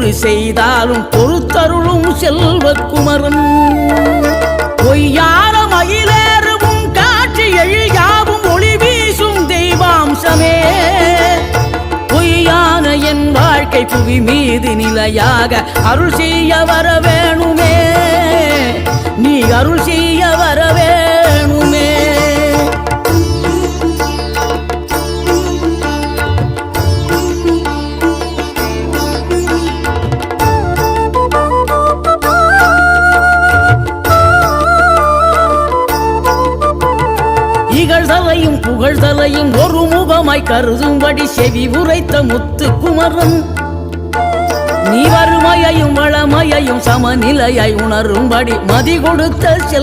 இடையூறு செய்தாலும் பொறுத்தருளும் செல்வக்குமரன் பொய்யான மயிலேறவும் காட்சி எழியாவும் ஒளி வீசும் தெய்வாம்சமே பொய்யான என் வாழ்க்கை புவி மீது நிலையாக அருள் செய்ய வர வேணுமே நீ அருள் செய்ய வர வேணுமே இகழ்தலையும் புகழ்தலையும் ஒரு முகமாய் கருதும்படி செவி உரைத்த முத்து குமரன் நீ வறுமையையும் வளமையையும் சமநிலையை உணரும்படி மதி கொடுத்த செல்